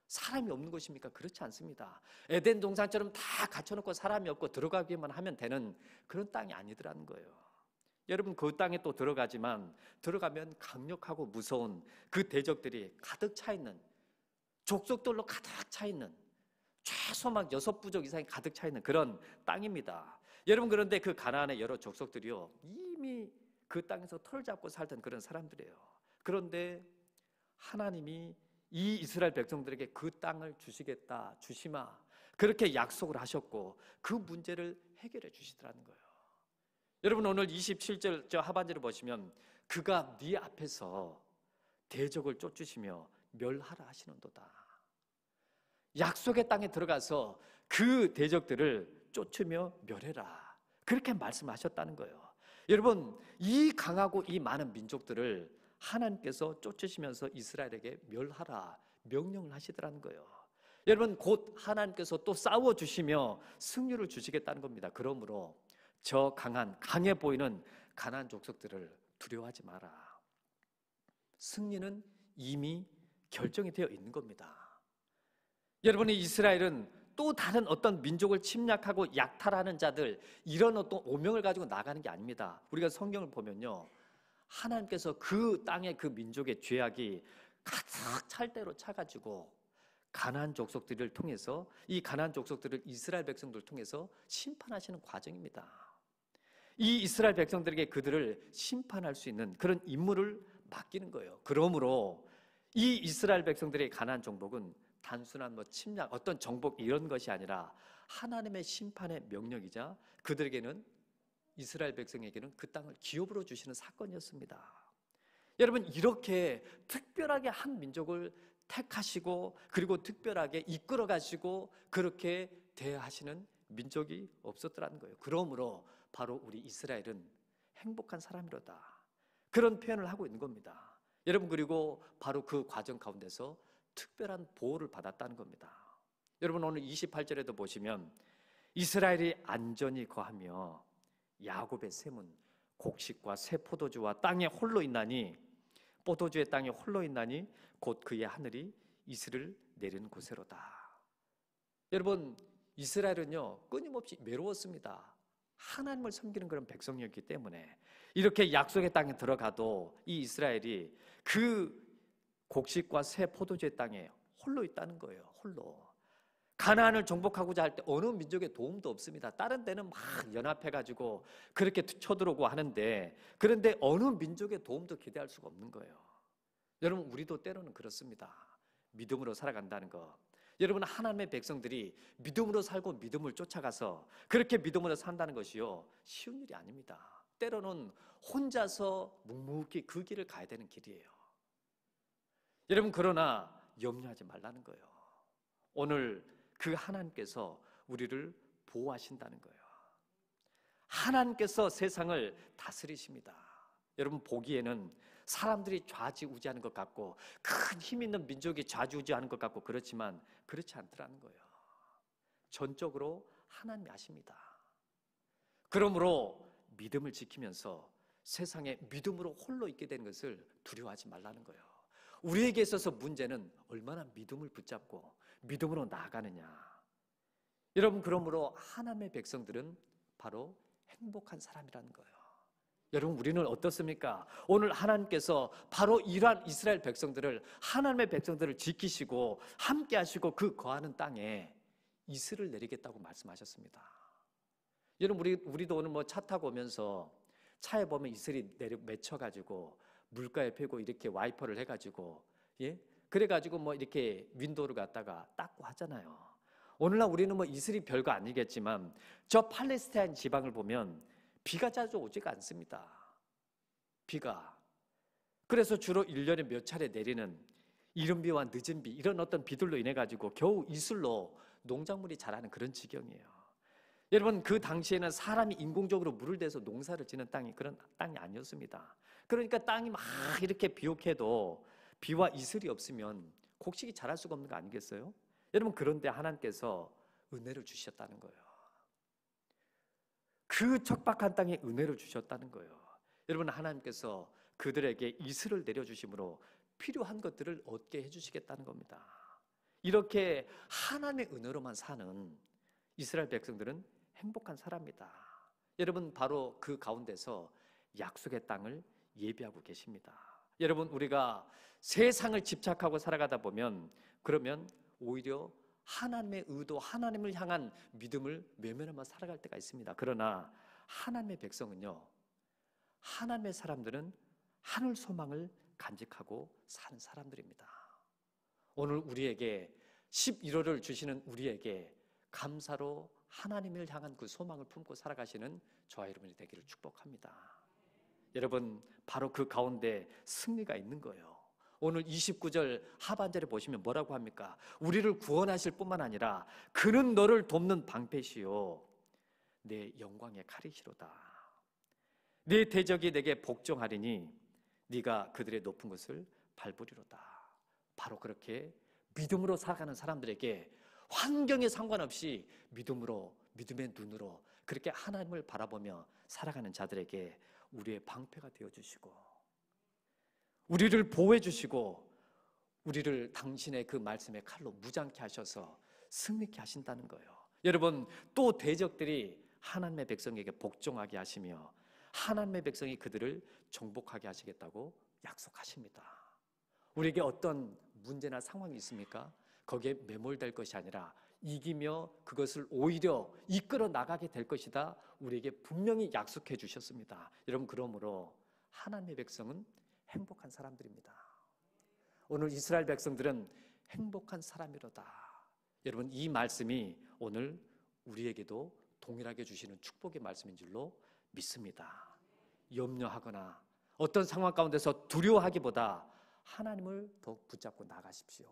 사람이 없는 곳입니까? 그렇지 않습니다. 에덴 동산처럼 다 갖춰놓고 사람이 없고 들어가기만 하면 되는 그런 땅이 아니더라는 거예요. 여러분 그 땅에 또 들어가지만 들어가면 강력하고 무서운 그 대적들이 가득 차 있는 족속들로 가득 차 있는 최소 막 6부족 이상이 가득 차 있는 그런 땅입니다. 여러분 그런데 그 가나안의 여러 족속들이요 이미 그 땅에서 털 잡고 살던 그런 사람들이에요. 그런데 하나님이 이 이스라엘 백성들에게 그 땅을 주시겠다 주시마 그렇게 약속을 하셨고 그 문제를 해결해 주시더라는 거예요. 여러분 오늘 27절 저 하반절을 보시면 그가 네 앞에서 대적을 쫓으시며 멸하라 하시는도다. 약속의 땅에 들어가서 그 대적들을 쫓으며 멸해라 그렇게 말씀하셨다는 거예요. 여러분 이 강하고 이 많은 민족들을 하나님께서 쫓으시면서 이스라엘에게 멸하라 명령을 하시더라는 거예요. 여러분 곧 하나님께서 또 싸워주시며 승리를 주시겠다는 겁니다. 그러므로 저 강해 보이는 가나안 족속들을 두려워하지 마라. 승리는 이미 결정이 되어 있는 겁니다. 여러분이 이스라엘은 또 다른 어떤 민족을 침략하고 약탈하는 자들, 이런 어떤 오명을 가지고 나가는 게 아닙니다. 우리가 성경을 보면요, 하나님께서 그 땅의 그 민족의 죄악이 가득 찰 대로 차가지고 가나안 족속들을 통해서, 이 가나안 족속들을 이스라엘 백성들을 통해서 심판하시는 과정입니다. 이 이스라엘 백성들에게 그들을 심판할 수 있는 그런 임무를 맡기는 거예요. 그러므로 이 이스라엘 백성들의 가나안 정복은 단순한 침략, 어떤 정복 이런 것이 아니라 하나님의 심판의 명령이자 그들에게는, 이스라엘 백성에게는 그 땅을 기업으로 주시는 사건이었습니다. 여러분, 이렇게 특별하게 한 민족을 택하시고 그리고 특별하게 이끌어 가시고 그렇게 대하시는 민족이 없었더라는 거예요. 그러므로 바로 우리 이스라엘은 행복한 사람이로다, 그런 표현을 하고 있는 겁니다. 여러분, 그리고 바로 그 과정 가운데서 특별한 보호를 받았다는 겁니다. 여러분, 오늘 28절에도 보시면 이스라엘이 안전히 거하며 야곱의 샘은 곡식과 새 포도주와 땅에 홀로 있나니, 포도주의 땅에 홀로 있나니 곧 그의 하늘이 이슬을 내리는 곳으로다. 여러분, 이스라엘은요 끊임없이 외로웠습니다. 하나님을 섬기는 그런 백성이었기 때문에 이렇게 약속의 땅에 들어가도 이 이스라엘이 그 곡식과 새 포도주의 땅에 홀로 있다는 거예요. 홀로. 가나안을 정복하고자 할 때 어느 민족의 도움도 없습니다. 다른 데는 막 연합해가지고 그렇게 쳐들어오고 하는데, 그런데 어느 민족의 도움도 기대할 수가 없는 거예요. 여러분, 우리도 때로는 그렇습니다. 믿음으로 살아간다는 거. 여러분, 하나님의 백성들이 믿음으로 살고 믿음을 쫓아가서 그렇게 믿음으로 산다는 것이요 쉬운 일이 아닙니다. 때로는 혼자서 묵묵히 그 길을 가야 되는 길이에요. 여러분, 그러나 염려하지 말라는 거예요. 오늘 그 하나님께서 우리를 보호하신다는 거예요. 하나님께서 세상을 다스리십니다. 여러분, 보기에는 사람들이 좌지우지하는 것 같고 큰 힘 있는 민족이 좌지우지하는 것 같고 그렇지만 그렇지 않더라는 거예요. 전적으로 하나님이 아십니다. 그러므로 믿음을 지키면서 세상에 믿음으로 홀로 있게 되는 것을 두려워하지 말라는 거예요. 우리에게 있어서 문제는 얼마나 믿음을 붙잡고 믿음으로 나아가느냐. 여러분, 그러므로 하나님의 백성들은 바로 행복한 사람이라는 거예요. 여러분, 우리는 어떻습니까? 오늘 하나님께서 바로 이러한 이스라엘 백성들을, 하나님의 백성들을 지키시고 함께 하시고 그 거하는 땅에 이슬을 내리겠다고 말씀하셨습니다. 여러분, 우리도 오늘 차 타고 오면서 차에 보면 이슬이 맺혀가지고 물가에 펴고 이렇게 와이퍼를 해가지고, 그래가지고 이렇게 윈도우를 갖다가 닦고 하잖아요. 오늘날 우리는 이슬이 별거 아니겠지만 저 팔레스타인 지방을 보면 비가 자주 오지가 않습니다. 비가. 그래서 주로 1년에 몇 차례 내리는 이른 비와 늦은 비, 이런 어떤 비들로 인해 가지고 겨우 이슬로 농작물이 자라는 그런 지경이에요. 여러분, 그 당시에는 사람이 인공적으로 물을 대서 농사를 짓는 땅이 그런 땅이 아니었습니다. 그러니까 땅이 막 이렇게 비옥해도 비와 이슬이 없으면 곡식이 자랄 수가 없는 거 아니겠어요? 여러분, 그런데 하나님께서 은혜를 주셨다는 거예요. 그 척박한 땅에 은혜를 주셨다는 거예요. 여러분, 하나님께서 그들에게 이슬을 내려주심으로 필요한 것들을 얻게 해주시겠다는 겁니다. 이렇게 하나님의 은혜로만 사는 이스라엘 백성들은 행복한 사람이다. 여러분, 바로 그 가운데서 약속의 땅을 예비하고 계십니다. 여러분, 우리가 세상을 집착하고 살아가다 보면 그러면 오히려 하나님의 의도, 하나님을 향한 믿음을 외면하며 살아갈 때가 있습니다. 그러나 하나님의 백성은요, 하나님의 사람들은 하늘 소망을 간직하고 사는 사람들입니다. 오늘 우리에게 11월을 주시는 우리에게 감사로 하나님을 향한 그 소망을 품고 살아가시는 저와 여러분이 되기를 축복합니다. 여러분, 바로 그 가운데 승리가 있는 거예요. 오늘 29절 하반절에 보시면 뭐라고 합니까? 우리를 구원하실 뿐만 아니라 그는 너를 돕는 방패시요 내 영광의 칼이시로다. 내 대적이 내게 복종하리니 네가 그들의 높은 것을 밟으리로다. 바로 그렇게 믿음으로 살아가는 사람들에게 환경에 상관없이 믿음으로, 믿음의 눈으로 그렇게 하나님을 바라보며 살아가는 자들에게 우리의 방패가 되어주시고 우리를 보호해 주시고 우리를 당신의 그 말씀의 칼로 무장케 하셔서 승리케 하신다는 거예요. 여러분, 또 대적들이 하나님의 백성에게 복종하게 하시며 하나님의 백성이 그들을 정복하게 하시겠다고 약속하십니다. 우리에게 어떤 문제나 상황이 있습니까? 거기에 매몰될 것이 아니라 이기며 그것을 오히려 이끌어 나가게 될 것이다, 우리에게 분명히 약속해 주셨습니다. 여러분, 그러므로 하나님의 백성은 행복한 사람들입니다. 오늘 이스라엘 백성들은 행복한 사람이로다. 여러분, 이 말씀이 오늘 우리에게도 동일하게 주시는 축복의 말씀인 줄로 믿습니다. 염려하거나 어떤 상황 가운데서 두려워하기보다 하나님을 더욱 붙잡고 나가십시오.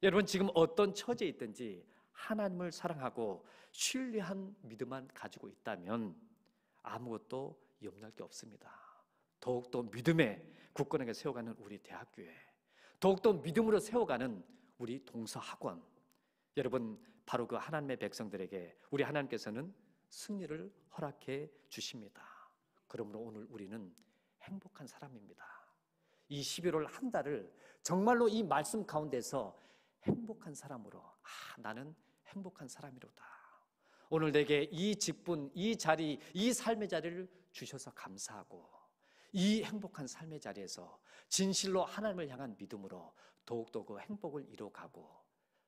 여러분, 지금 어떤 처지에 있든지 하나님을 사랑하고 신뢰한 믿음만 가지고 있다면 아무것도 염려할 게 없습니다. 더욱더 믿음의 굳건하게 세워가는 우리 대학교에, 더욱더 믿음으로 세워가는 우리 동서학원, 여러분, 바로 그 하나님의 백성들에게 우리 하나님께서는 승리를 허락해 주십니다. 그러므로 오늘 우리는 행복한 사람입니다. 이 11월 한 달을 정말로 이 말씀 가운데서 행복한 사람으로, 나는 행복한 사람이로다. 오늘 내게 이 직분, 이 자리, 이 삶의 자리를 주셔서 감사하고 이 행복한 삶의 자리에서 진실로 하나님을 향한 믿음으로 더욱더 그 행복을 이루어가고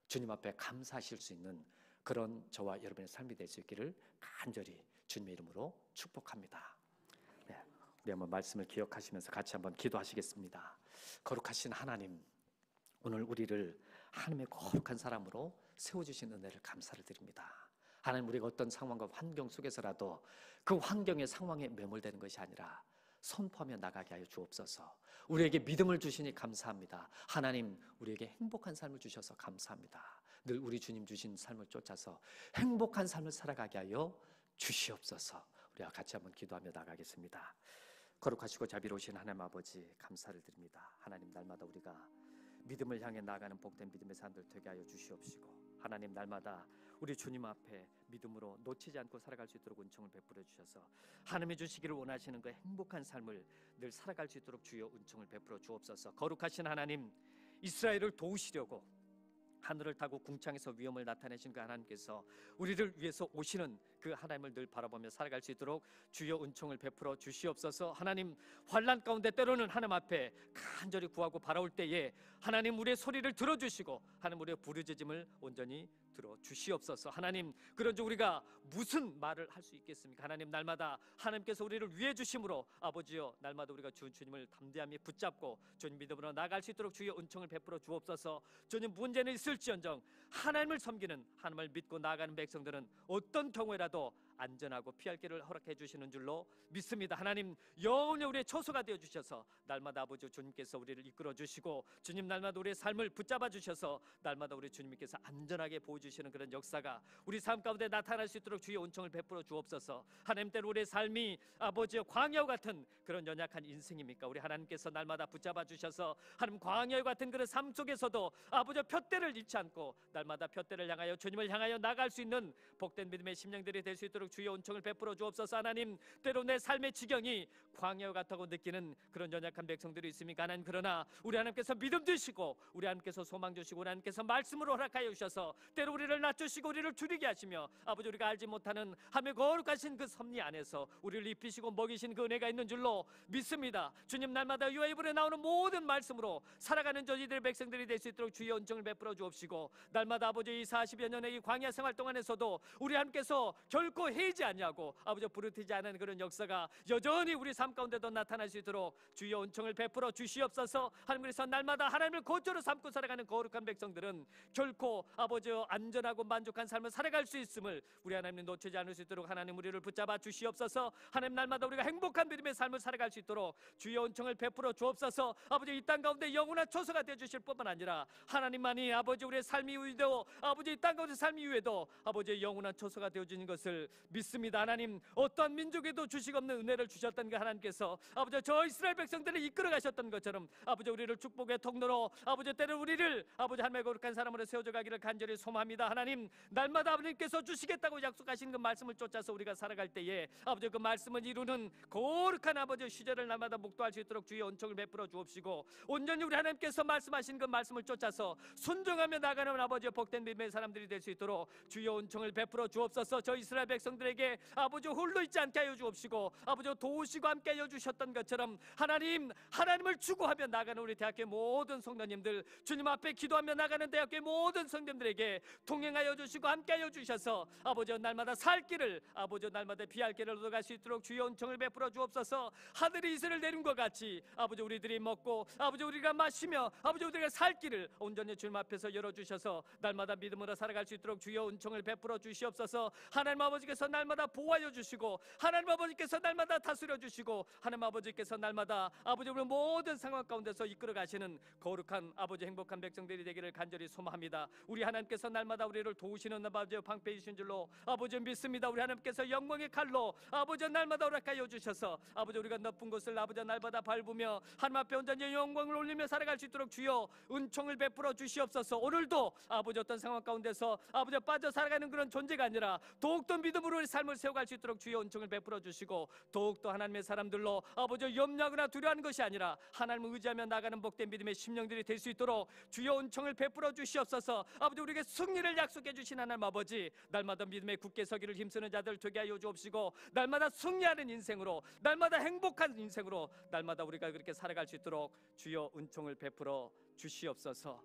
주님 앞에 감사하실 수 있는 그런 저와 여러분의 삶이 될 수 있기를 간절히 주님의 이름으로 축복합니다. 네, 우리 한번 말씀을 기억하시면서 같이 한번 기도하시겠습니다. 거룩하신 하나님, 오늘 우리를 하나님의 거룩한 사람으로 세워주신 은혜를 감사를 드립니다. 하나님, 우리가 어떤 상황과 환경 속에서라도 그 환경의 상황에 매몰되는 것이 아니라 선포하며 나가게 하여 주옵소서. 우리에게 믿음을 주시니 감사합니다. 하나님, 우리에게 행복한 삶을 주셔서 감사합니다. 늘 우리 주님 주신 삶을 쫓아서 행복한 삶을 살아가게 하여 주시옵소서. 우리와 같이 한번 기도하며 나가겠습니다. 거룩하시고 자비로우신 하나님 아버지, 감사를 드립니다. 하나님, 날마다 우리가 믿음을 향해 나아가는 복된 믿음의 사람들 되게 하여 주시옵시고, 하나님, 날마다 우리 주님 앞에 믿음으로 놓치지 않고 살아갈 수 있도록 은총을 베풀어 주셔서 하나님이 주시기를 원하시는 그 행복한 삶을 늘 살아갈 수 있도록 주여 은총을 베풀어 주옵소서. 거룩하신 하나님, 이스라엘을 도우시려고 하늘을 타고 궁창에서 위엄을 나타내신 그 하나님께서 우리를 위해서 오시는 그 하나님을 늘 바라보며 살아갈 수 있도록 주여 은총을 베풀어 주시옵소서. 하나님, 환난 가운데 때로는 하나님 앞에 간절히 구하고 바라올 때에 하나님, 우리의 소리를 들어주시고 하나님, 우리의 부르짖음을 온전히 들어주시옵소서. 하나님, 그런즉 우리가 무슨 말을 할 수 있겠습니까? 하나님, 날마다 하나님께서 우리를 위해 주심으로 아버지여, 날마다 우리가 주님을 담대함이 붙잡고 주님 믿음으로 나아갈 수 있도록 주여 은총을 베풀어 주옵소서. 주님, 문제는 있을지언정 하나님을 섬기는, 하나님을 믿고 나아가는 백성들은 어떤 경우에라도 안전하고 피할 길을 허락해 주시는 줄로 믿습니다. 하나님, 영원히 우리의 초소가 되어 주셔서 날마다 아버지 주님께서 우리를 이끌어 주시고 주님, 날마다 우리의 삶을 붙잡아 주셔서 날마다 우리 주님께서 안전하게 보여주시는 그런 역사가 우리 삶 가운데 나타날 수 있도록 주의 은총을 베풀어 주옵소서. 하나님, 때로 우리의 삶이 아버지의 광야와 같은 그런 연약한 인생입니까? 우리 하나님께서 날마다 붙잡아 주셔서 하나님, 광야와 같은 그런 삶 속에서도 아버지의 푯대를 잃지 않고 날마다 푯대를 향하여 주님을 향하여 나갈 수 있는 복된 믿음의 심령들이 될 수 있도록 주의 은총을 베풀어 주옵소서. 하나님, 때로 내 삶의 지경이 광야와 같다고 느끼는 그런 연약한 백성들이 있습니까? 하나님, 그러나 우리 하나님께서 믿음 주시고 우리 하나님께서 소망 주시고 우리 하나님께서 말씀으로 허락하여 주셔서 때로 우리를 낮추시고 우리를 줄이게 하시며 아버지, 우리가 알지 못하는 하나님의 거룩하신 그 섭리 안에서 우리를 입히시고 먹이신 그 은혜가 있는 줄로 믿습니다. 주님, 날마다 유아 입으로 나오는 모든 말씀으로 살아가는 저희들의 백성들이 될 수 있도록 주의 은총을 베풀어 주옵시고, 날마다 아버지 이 40여 년의 이 광야 생활 동안에서도 우리 하나님께서 결코 해지 아니하고 아버지 부르트지 않은 그런 역사가 여전히 우리 삶 가운데도 나타날 수 있도록 주의 은총을 베풀어 주시옵소서. 하나님, 그래서 날마다 하나님을 고초로 삼고 살아가는 거룩한 백성들은 결코 아버지 안전하고 만족한 삶을 살아갈 수 있음을 우리 하나님 놓치지 않을 수 있도록 하나님, 우리를 붙잡아 주시옵소서. 하나님, 날마다 우리가 행복한 믿음의 삶을 살아갈 수 있도록 주의 은총을 베풀어 주옵소서. 아버지, 이 땅 가운데 영원한 초소가 되어 주실 뿐만 아니라 하나님만이 아버지 우리의 삶 이후에도 아버지 이 땅 가운데 삶 이후에도 아버지 영원한 초소가 되어 주는 것을 믿습니다. 하나님, 어떠한 민족에도 주식 없는 은혜를 주셨던 그 하나님께서 아버지 저 이스라엘 백성들을 이끌어 가셨던 것처럼 아버지 우리를 축복의 통로로 아버지 때로 우리를 아버지 하나님의 거룩한 사람으로 세워져 가기를 간절히 소망합니다. 하나님, 날마다 아버님께서 주시겠다고 약속하신 그 말씀을 쫓아서 우리가 살아갈 때에 아버지 그 말씀을 이루는 거룩한 아버지 시절을 날마다 목도할 수 있도록 주의 은총을 베풀어 주옵시고, 온전히 우리 하나님께서 말씀하신 그 말씀을 쫓아서 순종하며 나가는 아버지 복된 믿음의 사람들이 될 수 있도록 주의 은총을 베풀어 주옵소서. 저 이스라엘 백성들에게 아버지 홀로 있지 않게 하여 주옵시고, 아버지 도우시고 함께 하여 주셨던 것처럼 하나님을 추구하며 나가는 우리 대학교의 모든 성도님들, 주님 앞에 기도하며 나가는 대학교의 모든 성도님들에게 동행하여 주시고 함께 하여 주셔서 아버지 날마다 살 길을, 아버지 날마다 피할 길을 얻어갈 수 있도록 주의 은총을 베풀어 주옵소서. 하늘이 이슬을 내린 것 같이 아버지 우리들이 먹고 아버지 우리가 마시며 아버지 우리가 살 길을 온전히 주님 앞에서 열어주셔서 날마다 믿음으로 살아갈 수 있도록 주의 은총을 베풀어 주시옵소서. 하나님 아버지께서 날마다 보호하여 주시고, 하나님 아버지께서 날마다 다스려 주시고, 하나님 아버지께서 날마다 아버지 우리 모든 상황 가운데서 이끌어 가시는 거룩한 아버지 행복한 백성들이 되기를 간절히 소망합니다. 우리 하나님께서 날마다 우리를 도우시는 아버지 방패이신 줄로 아버지 믿습니다. 우리 하나님께서 영광의 칼로 아버지 날마다 허락하여 주셔서 아버지 우리가 높은 곳을 아버지 날마다 밟으며 하나님 앞에 온전히 영광을 올리며 살아갈 수 있도록 주여 은총을 베풀어 주시옵소서. 오늘도 아버지 어떤 상황 가운데서 아버지 빠져 살아가는 그런 존재가 아니라 더욱더 믿음으로 우리 삶을 세워갈 수 있도록 주여 은총을 베풀어 주시고, 더욱더 하나님의 사람들로 아버지 염려하거나 두려워하는 것이 아니라 하나님을 의지하며 나가는 복된 믿음의 심령들이 될 수 있도록 주여 은총을 베풀어 주시옵소서. 아버지 우리에게 승리를 약속해 주신 하나님 아버지, 날마다 믿음에 굳게 서기를 힘쓰는 자들 되게 하여 주옵시고, 날마다 승리하는 인생으로, 날마다 행복한 인생으로 날마다 우리가 그렇게 살아갈 수 있도록 주여 은총을 베풀어 주시옵소서.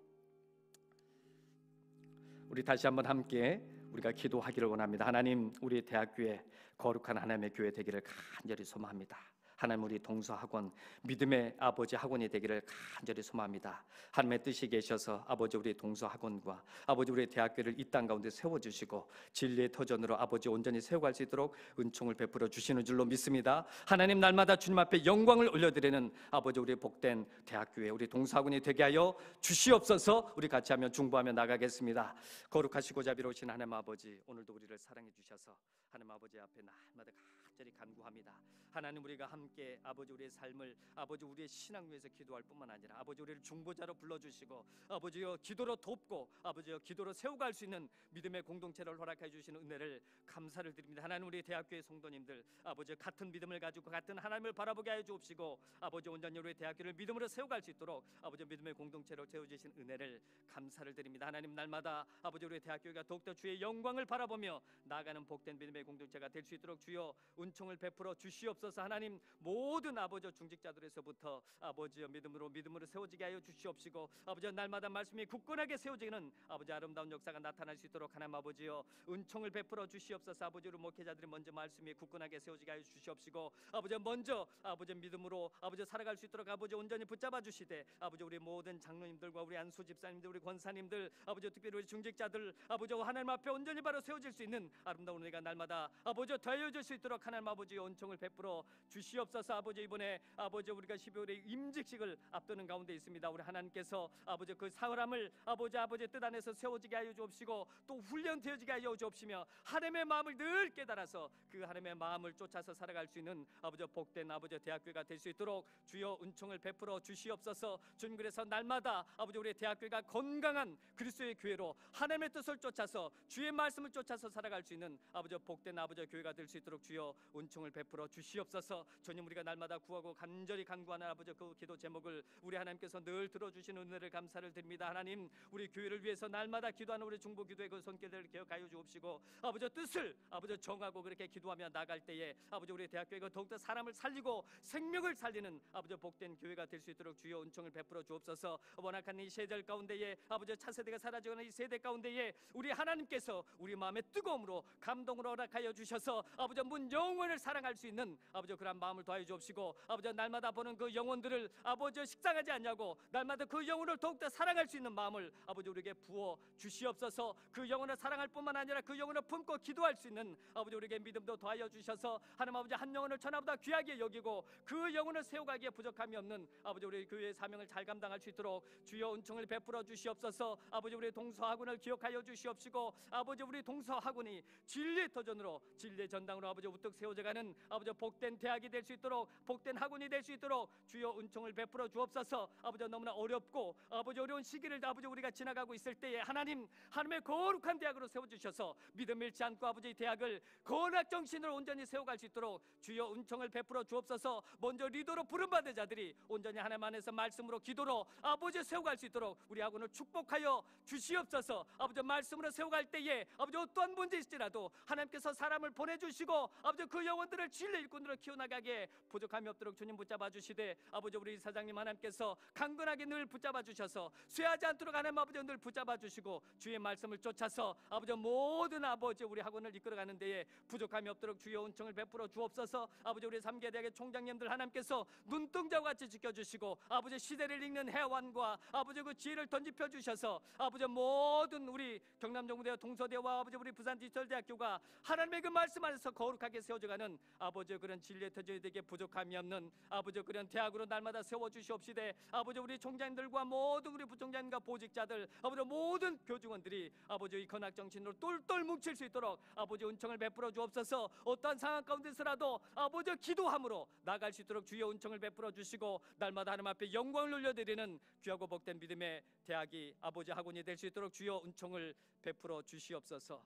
우리 다시 한번 함께 우리가 기도하기를 원합니다. 하나님, 우리 대학교에 거룩한 하나님의 교회 되기를 간절히 소망합니다. 하나님, 우리 동서학원 믿음의 아버지 학원이 되기를 간절히 소망합니다. 하나님의 뜻이 계셔서 아버지 우리 동서학원과 아버지 우리 대학교를 이 땅 가운데 세워주시고 진리의 터전으로 아버지 온전히 세워갈 수 있도록 은총을 베풀어 주시는 줄로 믿습니다. 하나님, 날마다 주님 앞에 영광을 올려드리는 아버지 우리 복된 대학교에 우리 동서학원이 되게 하여 주시옵소서. 우리 같이 하며 중보하며 나가겠습니다. 거룩하시고 자비로우신 하나님 아버지, 오늘도 우리를 사랑해 주셔서 하나님 아버지 앞에 날마다 간절히 간구합니다. 하나님, 우리가 함께 아버지 우리의 삶을 아버지 우리의 신앙 위에서 기도할 뿐만 아니라 아버지 우리를 중보자로 불러주시고 아버지여 기도로 돕고 아버지여 기도로 세워갈 수 있는 믿음의 공동체를 허락해 주시는 은혜를 감사를 드립니다. 하나님, 우리 대학교의 성도님들 아버지 같은 믿음을 가지고 같은 하나님을 바라보게 하여 주옵시고, 아버지 온전히 우리 대학교를 믿음으로 세워갈 수 있도록 아버지 믿음의 공동체로 세워주신 은혜를 감사를 드립니다. 하나님, 날마다 아버지 우리 대학교가 더욱더 주의 영광을 바라보며 나아가는 복된 믿음의 공동체가 될 수 있도록 주여 은총을 베풀어 주시옵소서. 하나님, 모든 아버지 중직자들에서부터 아버지여 믿음으로 세워지게 하여 주시옵시고, 아버지여 날마다 말씀이 굳건하게 세워지는 아버지 아름다운 역사가 나타날 수 있도록 하나님 아버지여 은총을 베풀어 주시옵소서. 아버지 우리 목회자들이 먼저 말씀이 굳건하게 세워지게 하여 주시옵시고, 아버지 먼저 아버지 믿음으로 아버지 살아갈 수 있도록 아버지 온전히 붙잡아 주시되, 아버지 우리 모든 장로님들과 우리 안수 집사님들, 우리 권사님들, 아버지 특별히 우리 중직자들 아버지 하나님 앞에 온전히 바로 세워질 수 있는 아름다운 은혜가 날마다 아버지 더해질 수 있도록 하나님 아버지 은총을 베풀어 주시옵소서. 아버지 이번에 아버지 우리가 12월에 임직식을 앞두는 가운데 있습니다. 우리 하나님께서 아버지 그 사람을 아버지 뜻 안에서 세워지게 하여 주옵시고, 또 훈련되어지게 하여 주옵시며 하나님의 마음을 늘 깨달아서 그 하나님의 마음을 쫓아서 살아갈 수 있는 아버지 복된 아버지 대학교가 될 수 있도록 주여 은총을 베풀어 주시옵소서. 주님, 그래서 날마다 아버지 우리 대학교가 건강한 그리스도의 교회로 하나님의 뜻을 쫓아서 주의 말씀을 쫓아서 살아갈 수 있는 아버지 복된 아버지 교회가 될 수 있도록 주여 은총을 베풀어 주시옵소서. 주님, 우리가 날마다 구하고 간절히 간구하는 아버지 그 기도 제목을 우리 하나님께서 늘 들어주시는 은혜를 감사를 드립니다. 하나님, 우리 교회를 위해서 날마다 기도하는 우리 중보 기도의 그 손길들을 기억하여 주옵시고, 아버지 뜻을 아버지 정하고 그렇게 기도하며 나갈 때에 아버지 우리 대학교가 더욱더 사람을 살리고 생명을 살리는 아버지 복된 교회가 될 수 있도록 주여 은총을 베풀어 주옵소서. 원악한 이 세대 가운데에 아버지 차세대가 사라져가는 이 세대 가운데에 우리 하나님께서 우리 마음의 뜨거움으로 감동으로 허락하여 주셔서 아버지 문 영원을 사랑할 수 있는 아버지 그런 마음을 더하여 주옵시고 아버지 날마다 보는 그 영혼들을 아버지 식상하지 않냐고 날마다 그 영혼을 더욱더 사랑할 수 있는 마음을 아버지 우리에게 부어 주시옵소서. 그 영혼을 사랑할 뿐만 아니라 그 영혼을 품고 기도할 수 있는 아버지 우리에게 믿음도 더하여 주셔서 하나님 아버지 한 영혼을 천하보다 귀하게 여기고 그 영혼을 세워가기에 부족함이 없는 아버지 우리 교회의 사명을 잘 감당할 수 있도록 주여 은총을 베풀어 주시옵소서. 아버지 우리 동서학원을 기억하여 주시옵시고 아버지 우리 동서학원이 진리의 터전으로 진리의 전당으로 아버지 우뚝 세워져가는 아버지 복된 대학이 될 수 있도록 복된 학원이 될 수 있도록 주여 은총을 베풀어 주옵소서. 아버지 너무나 어렵고 아버지 어려운 시기를 아버지 우리가 지나가고 있을 때에 하나님의 거룩한 대학으로 세워주셔서 믿음 잃지 않고 아버지 대학을 거룩 정신으로 온전히 세워갈 수 있도록 주여 은총을 베풀어 주옵소서. 먼저 리더로 부름받은 자들이 온전히 하나님 안에서 말씀으로 기도로 아버지 세워갈 수 있도록 우리 학원을 축복하여 주시옵소서. 아버지 말씀으로 세워갈 때에 아버지 어떠한 문제 있을지라도 하나님께서 사람을 보내주시고 아버지 그 영혼들을 진리 일꾼으로 키워나가게 부족함이 없도록 주님 붙잡아 주시되 아버지 우리 사장님 하나님께서 강건하게 늘 붙잡아 주셔서 쇠하지 않도록 하나님 아버지 늘 붙잡아 주시고 주의 말씀을 쫓아서 아버지 모든 아버지 우리 학원을 이끌어가는 데에 부족함이 없도록 주여 은총을 베풀어 주옵소서. 아버지 우리 3개 대학의 총장님들 하나님께서 눈동자와 같이 지켜주시고 아버지 시대를 읽는 해완과 아버지 그 지혜를 던지펴 주셔서 아버지 모든 우리 경남정부대와 동서대와 아버지 우리 부산디지털대학교가 하나님의 그 말씀 안에서 거룩하게 세워져가는 아버지 그런 진리의 터전에게 부족함이 없는 아버지 그런 대학으로 날마다 세워주시옵시되 아버지 우리 총장님들과 모든 우리 부총장님과 보직자들 아버지 모든 교직원들이 아버지 이 건학정신으로 똘똘 뭉칠 수 있도록 아버지 은총을 베풀어 주옵소서. 어떠한 상황 가운데서라도 아버지 기도함으로 나갈 수 있도록 주여 은총을 베풀어 주시고 날마다 하나님 앞에 영광을 올려드리는 귀하고 복된 믿음의 대학이 아버지 학원이 될 수 있도록 주여 은총을 베풀어 주시옵소서.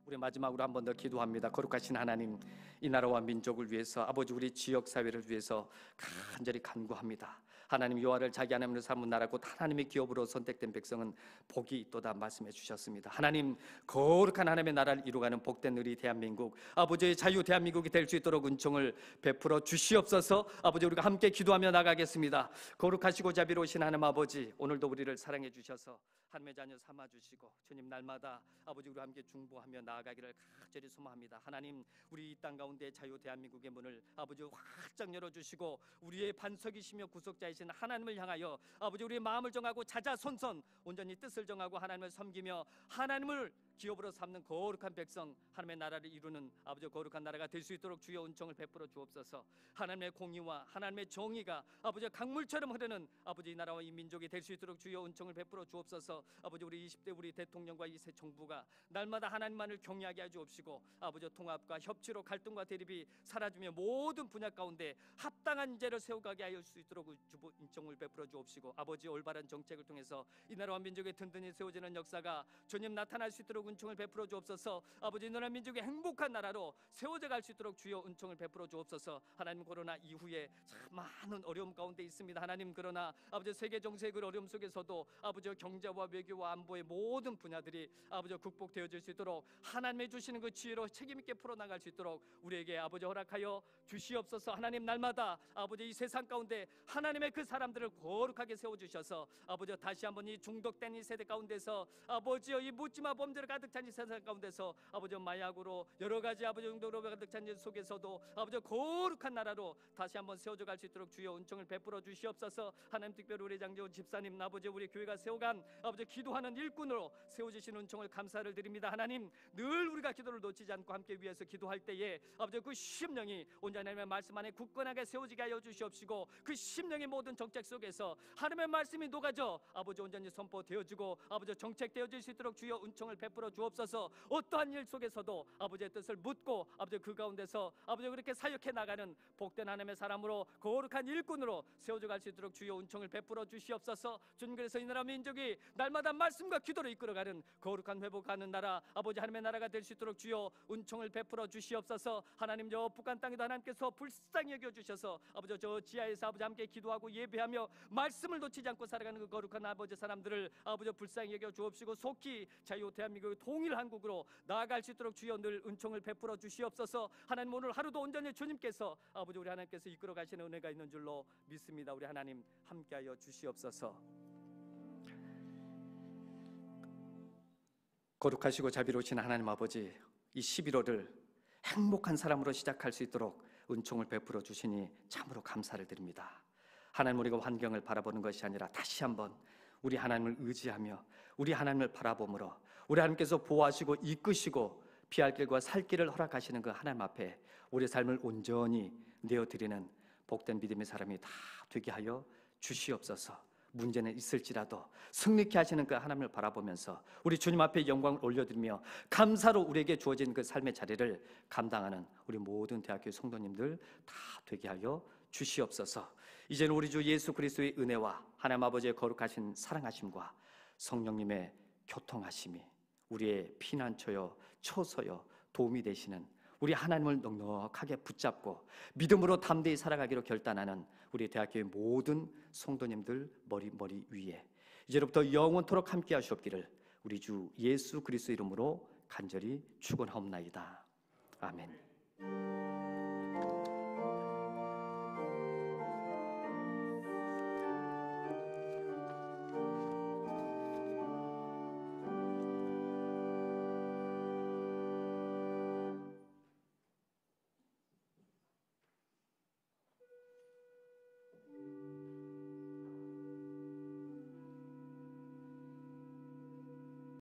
우리 마지막으로 한 번 더 기도합니다. 거룩하신 하나님, 이 나라와 민족을 위해서 아버지 우리 지역 사회를 위해서 간절히 간구합니다. 하나님 여호와를 자기 하나님으로 삼은 나라 곧 하나님의 기업으로 선택된 백성은 복이 있도다 말씀해 주셨습니다. 하나님 거룩한 하나님의 나라를 이루어가는 복된 우리 대한민국 아버지의 자유 대한민국이 될 수 있도록 은총을 베풀어 주시옵소서. 아버지 우리가 함께 기도하며 나가겠습니다. 거룩하시고 자비로우신 하나님 아버지 오늘도 우리를 사랑해 주셔서 하나님의 자녀 삼아 주시고 주님 날마다 아버지 우리와 함께 중보하며 나아가기를 간절히 소망합니다. 하나님 우리 이 땅 가운데 자유 대한민국의 문을 아버지 활짝 열어주시고 우리의 반석이시며 구속자이신 하나님을 향하여 아버지 우리의 마음을 정하고 자자손손 온전히 뜻을 정하고 하나님을 섬기며 하나님을 기업으로 삼는 거룩한 백성 하나님의 나라를 이루는 아버지 거룩한 나라가 될 수 있도록 주여 은총을 베풀어 주옵소서. 하나님의 공의와 하나님의 정의가 아버지 강물처럼 흐르는 아버지 이 나라와 이 민족이 될 수 있도록 주여 은총을 베풀어 주옵소서. 아버지 우리 20대 우리 대통령과 이 새 정부가 날마다 하나님만을 경외하게 하여 주옵시고 아버지 통합과 협치로 갈등과 대립이 사라지며 모든 분야 가운데 합당한 인재를 세워가게 하여 수 있도록 은총을 베풀어 주옵시고 아버지 올바른 정책을 통해서 이 나라와 민족의 든든히 세워지는 역사가 주님 나타날 수 있도록 은총을 베풀어 주옵소서. 아버지 이 나라 민족의 행복한 나라로 세워져 갈 수 있도록 주여 은총을 베풀어 주옵소서. 하나님 코로나 이후에 참 많은 어려움 가운데 있습니다. 하나님 그러나 아버지 세계 정세의 그 어려움 속에서도 아버지 경제와 외교와 안보의 모든 분야들이 아버지 극복되어질 수 있도록 하나님의 주시는 그 지혜로 책임 있게 풀어나갈 수 있도록 우리에게 아버지 허락하여 주시옵소서. 하나님 날마다 아버지 이 세상 가운데 하나님의 그 사람들을 거룩하게 세워주셔서 아버지 다시 한번 이 중독된 이 세대 가운데서 아버지여 이 묻지마 범죄를 가득 찬 이 세상 가운데서 아버지 마약으로 여러 가지 아버지 용도로 가득 찬 일 속에서도 아버지 거룩한 나라로 다시 한번 세워져 갈 수 있도록 주여 은총을 베풀어 주시옵소서. 하나님 특별히 우리 장재훈 집사님 아버지 우리 교회가 세워간 아버지 기도하는 일꾼으로 세워주신 은총을 감사를 드립니다. 하나님 늘 우리가 기도를 놓치지 않고 함께 위해서 기도할 때에 아버지 그 심령이 온전히 하나님의 말씀 안에 굳건하게 세워지게 하여 주시옵시고 그 심령의 모든 정책 속에서 하나님의 말씀이 녹아져 아버지 온전히 선포되어지고 아버지 정책되어질 수 있도록 주여 은총을 베풀어 주옵소서. 어떠한 일 속에서도 아버지의 뜻을 묻고 아버지 그 가운데서 아버지 그렇게 사역해 나가는 복된 하나님의 사람으로 거룩한 일꾼으로 세워져 갈 수 있도록 주여 은총을 베풀어 주시옵소서. 주님 그래서 이 나라 민족이 날마다 말씀과 기도로 이끌어가는 거룩한 회복하는 나라 아버지 하나님의 나라가 될 수 있도록 주여 은총을 베풀어 주시옵소서. 하나님 저 북한 땅에도 하나님께서 불쌍히 여겨주셔서 아버지 저 지하에서 아버지 함께 기도하고 예배하며 말씀을 놓치지 않고 살아가는 그 거룩한 아버지 사람들을 아버지 불쌍히 여겨 주옵시고 속히 자유 대한민국의 통일 한국으로 나아갈 수 있도록 주여 늘 은총을 베풀어 주시옵소서. 하나님 오늘 하루도 온전히 주님께서 아버지 우리 하나님께서 이끌어 가시는 은혜가 있는 줄로 믿습니다. 우리 하나님 함께하여 주시옵소서. 거룩하시고 자비로우신 하나님 아버지 이 11월을 행복한 사람으로 시작할 수 있도록 은총을 베풀어 주시니 참으로 감사를 드립니다. 하나님, 우리가 환경을 바라보는 것이 아니라 다시 한번 우리 하나님을 의지하며 우리 하나님을 바라보므로 우리 하나님께서 보호하시고 이끄시고 피할 길과 살 길을 허락하시는 그 하나님 앞에 우리 삶을 온전히 내어드리는 복된 믿음의 사람이 다 되게 하여 주시옵소서. 문제는 있을지라도 승리케 하시는 그 하나님을 바라보면서 우리 주님 앞에 영광을 올려드리며 감사로 우리에게 주어진 그 삶의 자리를 감당하는 우리 모든 대학교 성도님들 다 되게 하여 주시옵소서. 이제는 우리 주 예수 그리스도의 은혜와 하나님 아버지의 거룩하신 사랑하심과 성령님의 교통하심이 우리의 피난처요 처소요 도움이 되시는 우리 하나님을 넉넉하게 붙잡고 믿음으로 담대히 살아가기로 결단하는 우리 대학교의 모든 성도님들 머리 위에 이제로부터 영원토록 함께 하시옵기를 우리 주 예수 그리스도 이름으로 간절히 축원하옵나이다. 아멘.